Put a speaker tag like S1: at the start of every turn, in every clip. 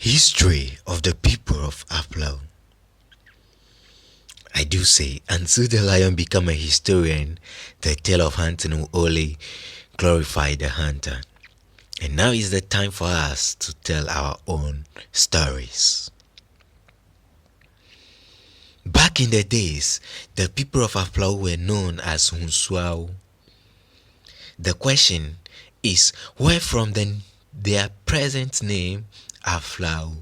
S1: History of the people of Aflao. I do say, until the lion become a historian, the tale of hunting will only glorify the hunter. And now is the time for us to tell our own stories. Back in the days, the people of Aflao were known as Hunsuao. The question is, where from their present name, Aflao?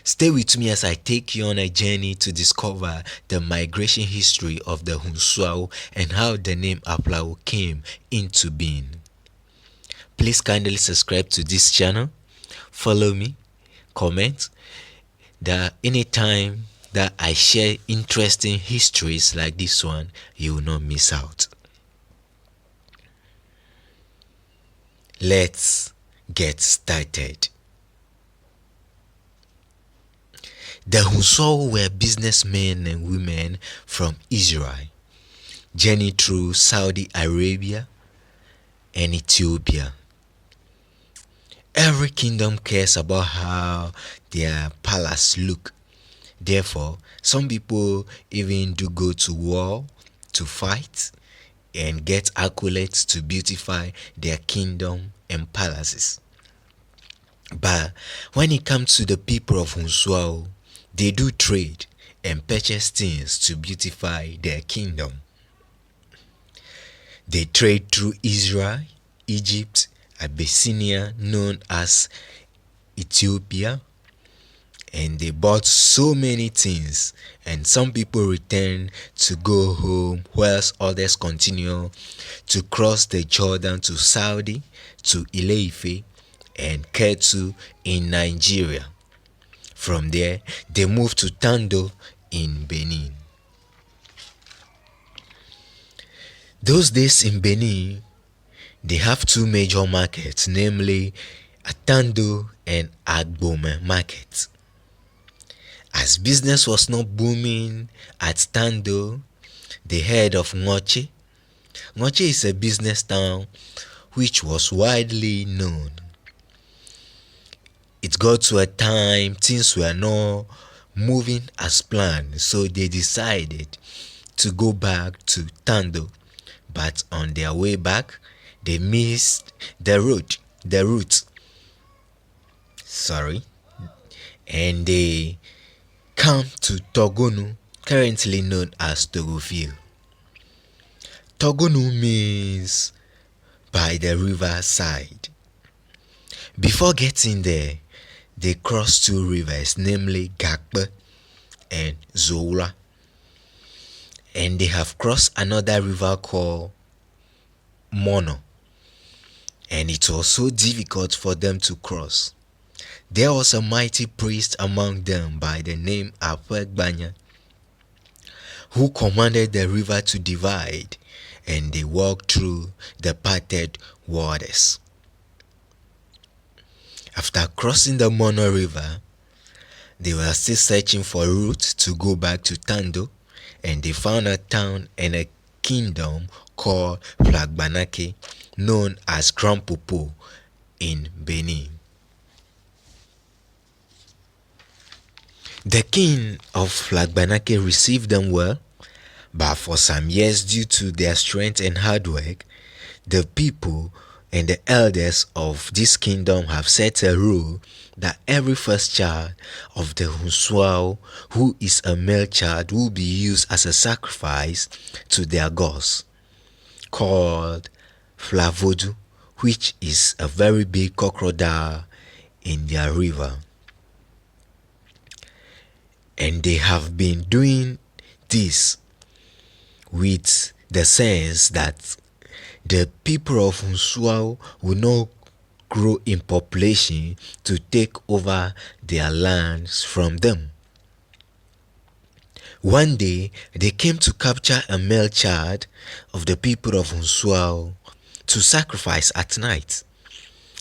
S1: Stay with me as I take you on a journey to discover the migration history of the Hunsuao and how the name Aflao came into being. Please kindly subscribe to this channel, follow me, comment, that anytime that I share interesting histories like this one, you will not miss out. Let's get started. The Hunsuao were businessmen and women from Israel, journeyed through Saudi Arabia and Ethiopia. Every kingdom cares about how their palace look. Therefore, some people even do go to war to fight and get accolades to beautify their kingdom and palaces. But when it comes to the people of Hunsuao, they do trade and purchase things to beautify their kingdom. They trade through Israel, Egypt, Abyssinia, known as Ethiopia, and they bought so many things, and some people return to go home whilst others continue to cross the Jordan to Saudi, to Ileife and Ketu in Nigeria. From there, they moved to Tando in Benin. Those days in Benin, they have two major markets, namely Atando and Agbome markets. As business was not booming at Tando, they heard of Ngoche. Ngoche is a business town which was widely known. It got to a time things were not moving as planned, so they decided to go back to Tando. But on their way back, they missed the route. And they come to Togonu, currently known as Togofil. Togonu means by the river side. Before getting there, they crossed two rivers, namely Gakpe and Zoula. And they have crossed another river called Mono. And it was so difficult for them to cross. There was a mighty priest among them by the name Aflao, who commanded the river to divide, and they walked through the parted waters. After crossing the Mono River, they were still searching for a route to go back to Tando, and they found a town and a kingdom called Flagbanake, known as Grand Popo in Benin. The king of Flagbanake received them well, but for some years, due to their strength and hard work, the people and the elders of this kingdom have set a rule that every first child of the Hunsuao, who is a male child, will be used as a sacrifice to their gods, called Flavodu, which is a very big crocodile in their river. And they have been doing this with the sense that the people of Hunsuao will not grow in population to take over their lands from them. One day, they came to capture a male child of the people of Hunsuao to sacrifice at night.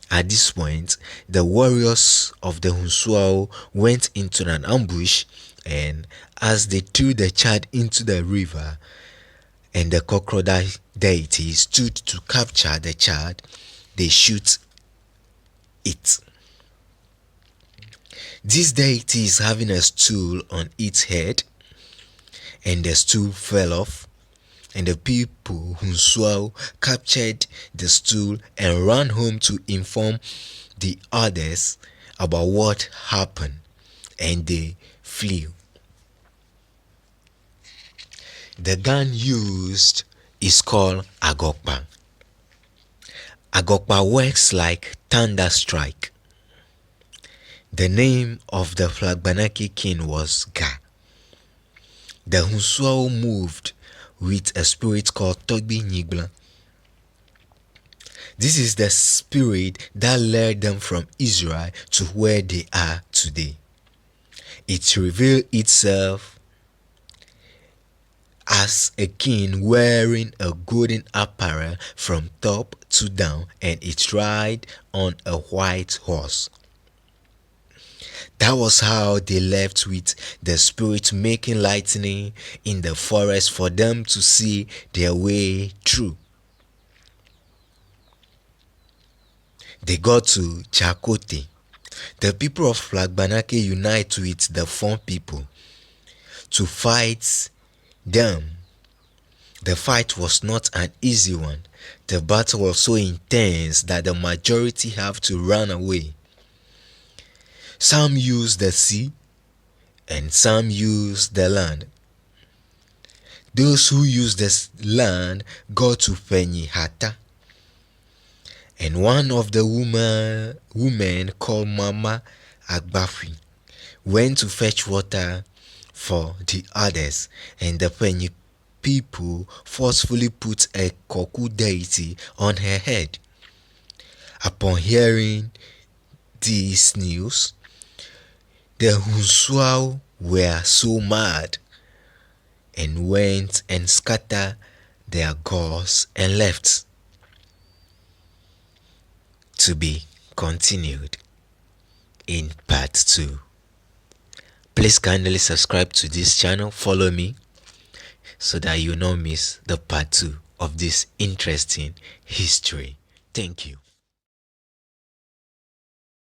S1: At this point, the warriors of the Hunsuao went into an ambush, and as they threw the child into the river, and the crocodile deity stood to capture the child, they shoot it. This deity is having a stool on its head, and the stool fell off, and the people Hunsuao captured the stool and ran home to inform the others about what happened, and they flew. The gun used is called Agokpa. Agokpa works like thunder strike. The name of the Flagbanaki king was Ga. The Hunsuao moved with a spirit called Togbi Nyigbla. This is the spirit that led them from Israel to where they are today. It revealed itself as a king wearing a golden apparel from top to down, and it ride on a white horse. That was how they left with the spirit making lightning in the forest for them to see their way through. They got to Chakote. The people of Flagbanake unite with the Fon people to fight them. The fight was not an easy one. The battle was so intense that the majority have to run away. Some used the sea and some used the land. Those who used the land got to Hata, and one of the women called Mama Agbafi went to fetch water for the others, and the Penny people forcefully put a Koku deity on her head. Upon hearing this news, the Hunsuao were so mad and went and scattered their gods and left. To be continued in part 2. Please kindly subscribe to this channel, follow me, so that you don't miss the part 2 of this interesting history. Thank you.